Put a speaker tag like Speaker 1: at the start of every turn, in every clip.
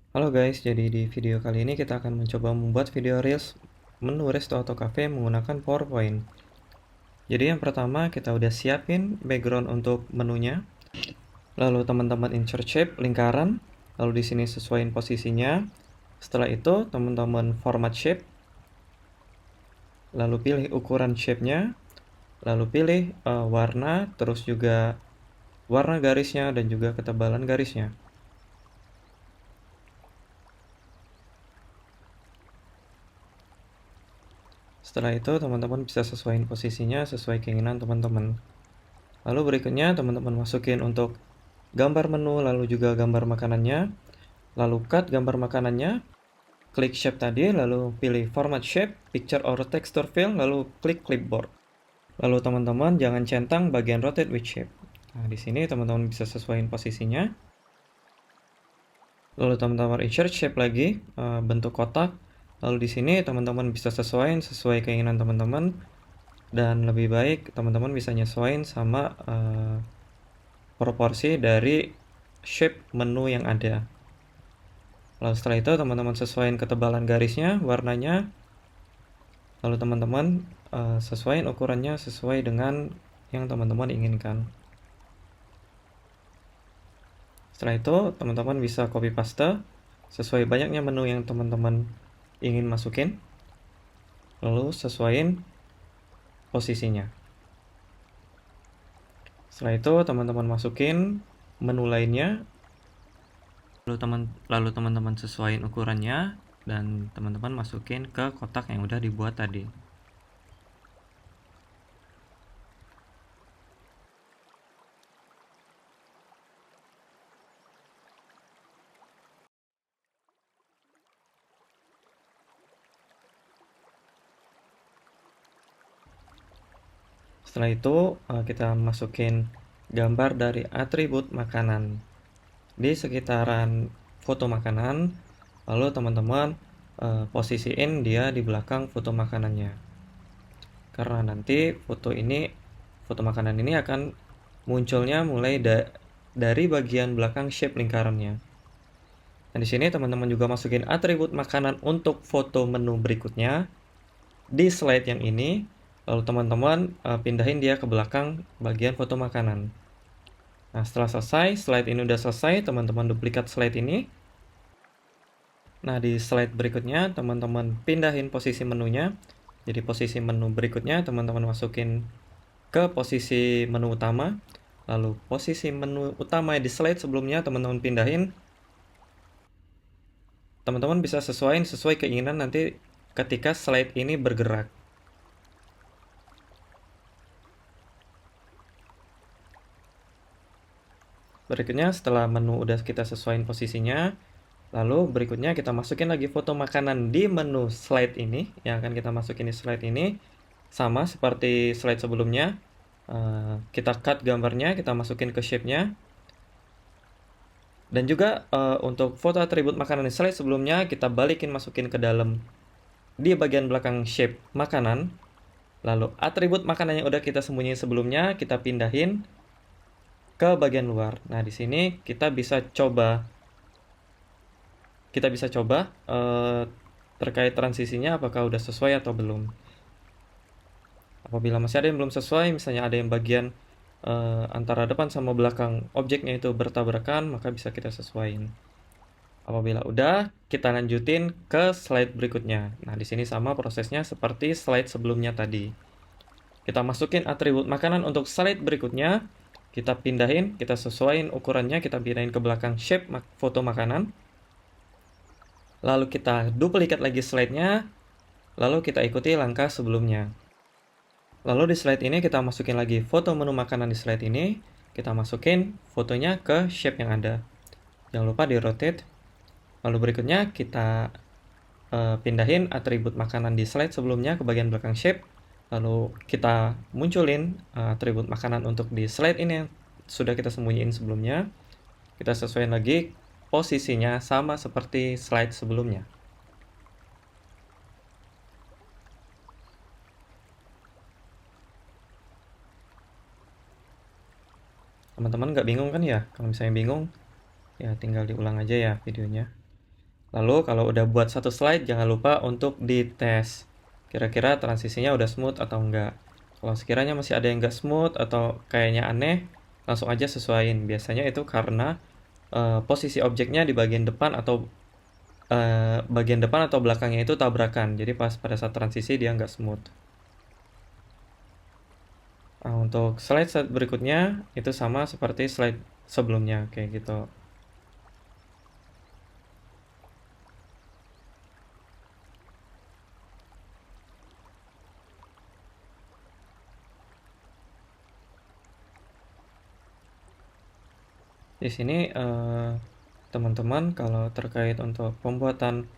Speaker 1: Halo guys, jadi di video kali ini kita akan mencoba membuat video Reels menu resto atau cafe menggunakan PowerPoint. Jadi yang pertama kita udah siapin background untuk menunya. Lalu teman-teman insert shape lingkaran, lalu di sini sesuaiin posisinya. Setelah itu teman-teman format shape, lalu pilih ukuran shape-nya, lalu pilih warna, terus juga warna garisnya dan juga ketebalan garisnya. Setelah itu teman-teman bisa sesuaiin posisinya sesuai keinginan teman-teman. Lalu berikutnya teman-teman masukin untuk gambar menu, lalu juga gambar makanannya, lalu cut gambar makanannya, klik shape tadi, lalu pilih format shape, picture or texture fill, lalu klik clipboard. Lalu teman-teman jangan centang bagian rotate with shape. Nah, di sini teman-teman bisa sesuaiin posisinya. Lalu teman-teman insert shape lagi, bentuk kotak. Lalu di sini teman-teman bisa sesuaiin sesuai keinginan teman-teman, dan lebih baik teman-teman bisa nyesuaiin sama proporsi dari shape menu yang ada. Lalu setelah itu teman-teman sesuaikan ketebalan garisnya, warnanya. Lalu teman-teman sesuaikan ukurannya sesuai dengan yang teman-teman inginkan. Setelah itu teman-teman bisa copy paste sesuai banyaknya menu yang teman-teman ingin masukin. Lalu sesuaiin posisinya. Setelah itu teman-teman masukin menu lainnya. Lalu teman-teman sesuaiin ukurannya dan teman-teman masukin ke kotak yang udah dibuat tadi. Setelah itu kita masukin gambar dari atribut makanan di sekitaran foto makanan, lalu teman-teman posisiin dia di belakang foto makanannya, karena nanti foto makanan ini akan munculnya mulai dari bagian belakang shape lingkarannya. Dan di sini teman-teman juga masukin atribut makanan untuk foto menu berikutnya di slide yang ini, lalu teman-teman pindahin dia ke belakang bagian foto makanan. Nah, setelah selesai, slide ini udah selesai, teman-teman duplikat slide ini. Nah, di slide berikutnya teman-teman pindahin posisi menunya. Jadi posisi menu berikutnya teman-teman masukin ke posisi menu utama. Lalu posisi menu utama di slide sebelumnya teman-teman pindahin. Teman-teman bisa sesuai keinginan nanti ketika slide ini bergerak. Berikutnya setelah menu udah kita sesuaiin posisinya, lalu berikutnya kita masukin lagi foto makanan di menu slide ini, yang akan kita masukin di slide ini. Sama seperti slide sebelumnya, kita cut gambarnya, kita masukin ke shape-nya. Dan juga untuk foto atribut makanan di slide sebelumnya, kita balikin masukin ke dalam di bagian belakang shape makanan. Lalu atribut makanan yang udah kita sembunyiin sebelumnya, kita pindahin ke bagian luar. Nah, di sini kita bisa coba terkait transisinya apakah udah sesuai atau belum. Apabila masih ada yang belum sesuai, misalnya ada yang bagian antara depan sama belakang objeknya itu bertabrakan, maka bisa kita sesuaiin. Apabila udah, kita lanjutin ke slide berikutnya. Nah, di sini sama prosesnya seperti slide sebelumnya tadi. Kita masukin atribut makanan untuk slide berikutnya, kita pindahin, kita sesuaiin ukurannya, kita pindahin ke belakang shape foto makanan. Lalu kita duplikat lagi slide-nya, lalu kita ikuti langkah sebelumnya. Lalu di slide ini kita masukin lagi foto menu makanan di slide ini, kita masukin fotonya ke shape yang ada. Jangan lupa di rotate. Lalu berikutnya kita pindahin atribut makanan di slide sebelumnya ke bagian belakang shape. Lalu kita munculin atribut makanan untuk di slide ini yang sudah kita sembunyiin sebelumnya. Kita sesuaikan lagi posisinya sama seperti slide sebelumnya. Teman-teman nggak bingung kan ya? Kalau misalnya bingung, ya tinggal diulang aja ya videonya. Lalu kalau udah buat satu slide, jangan lupa untuk dites. Kira-kira transisinya udah smooth atau enggak. Kalau sekiranya masih ada yang enggak smooth atau kayaknya aneh, langsung aja sesuaiin. Biasanya itu karena posisi objeknya di bagian depan atau belakangnya itu tabrakan. Jadi pas pada saat transisi dia nggak smooth. Nah, untuk slide berikutnya itu sama seperti slide sebelumnya kayak gitu. Di sini teman-teman kalau terkait untuk pembuatan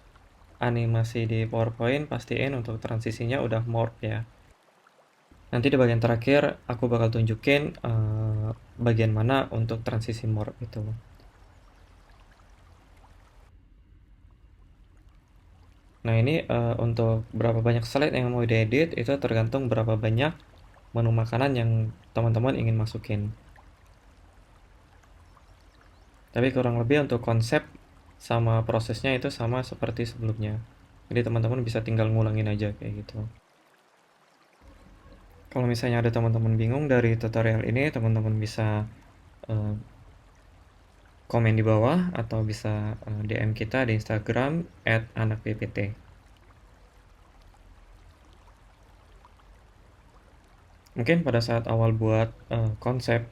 Speaker 1: animasi di PowerPoint, pastiin untuk transisinya udah morph ya. Nanti di bagian terakhir aku bakal tunjukin bagian mana untuk transisi morph itu. Nah ini untuk berapa banyak slide yang mau diedit itu tergantung berapa banyak menu makanan yang teman-teman ingin masukin. Tapi kurang lebih untuk konsep sama prosesnya itu sama seperti sebelumnya. Jadi teman-teman bisa tinggal ngulangin aja kayak gitu. Kalau misalnya ada teman-teman bingung dari tutorial ini, teman-teman bisa uh, komen di bawah atau bisa DM kita di Instagram @anakppt. Mungkin pada saat awal buat konsep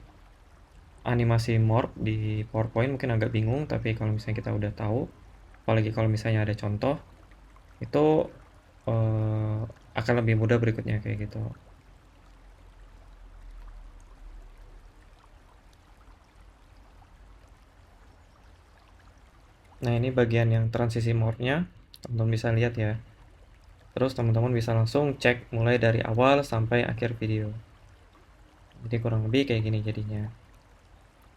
Speaker 1: animasi morph di PowerPoint mungkin agak bingung, tapi kalau misalnya kita udah tahu, apalagi kalau misalnya ada contoh, itu akan lebih mudah berikutnya kayak gitu. Nah ini bagian yang transisi morphnya, teman-teman bisa lihat ya. Terus teman-teman bisa langsung cek mulai dari awal sampai akhir video. Jadi kurang lebih kayak gini jadinya.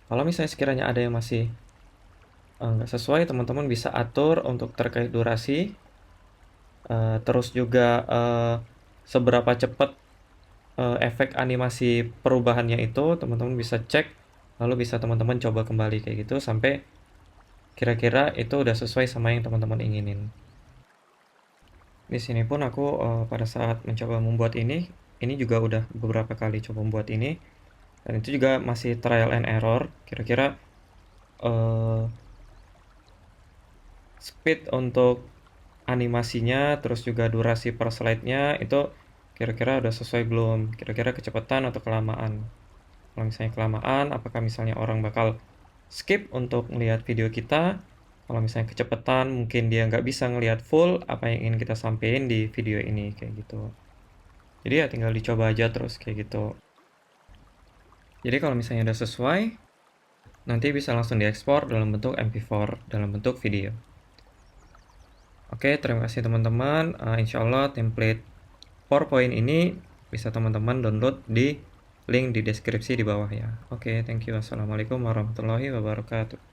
Speaker 1: Kalau misalnya sekiranya ada yang masih nggak sesuai, teman-teman bisa atur untuk terkait durasi. Terus juga seberapa cepat efek animasi perubahannya itu teman-teman bisa cek. Lalu bisa teman-teman coba kembali kayak gitu sampai kira-kira itu udah sesuai sama yang teman-teman inginin. Di sini pun aku pada saat mencoba membuat ini juga udah beberapa kali coba membuat ini, dan itu juga masih trial and error. Kira-kira speed untuk animasinya, terus juga durasi per slide-nya itu kira-kira udah sesuai belum? Kira-kira kecepatan atau kelamaan? Kalau misalnya kelamaan, apakah misalnya orang bakal skip untuk melihat video kita? Kalau misalnya kecepatan, mungkin dia nggak bisa ngelihat full apa yang ingin kita sampaikan di video ini kayak gitu. Jadi ya tinggal dicoba aja terus kayak gitu. Jadi kalau misalnya udah sesuai, nanti bisa langsung diekspor dalam bentuk MP4, dalam bentuk video. Oke, terima kasih teman-teman. Insya Allah template PowerPoint ini bisa teman-teman download di link di deskripsi di bawah ya. Oke, thank you. Wassalamualaikum warahmatullahi wabarakatuh.